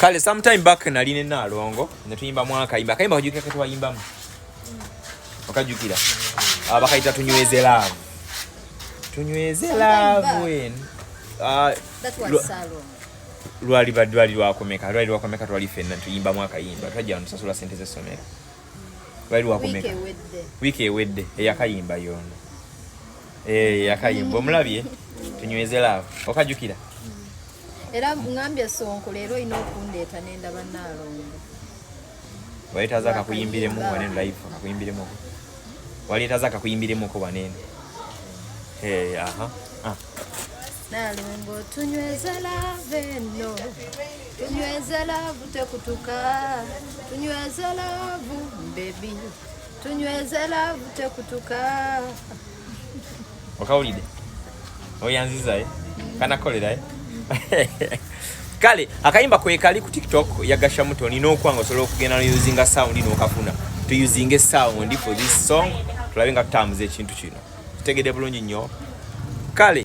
Kale sometime back nali ne Nalongo ne tuyimba mwaka imba kayimba kujukira ke twayimbamu okajukira abakaita tunyweze love that was salon lwali lwakomeka twali fenna tuyimba mwaka yimba twajja nsasula sente z'essomero lwali lwakomeka wiki ewedde eyakayimba yono yakayimba omulabye tunyweze love okajukira era ngambye Sonko leero ino okundeeta nenda bannalongo waletaza akakuyimbiremu wanene live akakuyimbiremu waletaza akakuyimbiremu ko wanene aha Nalongo tunyweze love no tunyweze love tekutuka tunyweze love baby tunyweze love tekutuka okawulide oyanziza kana kolera kale akayimba kwekali ku TikTok yagasha mutoni n'okwanga osobola okugenda no using sound n'okafuna to using sound for this song tulabenga tutamuze ekintu kino tutegede bulungi nnyo kale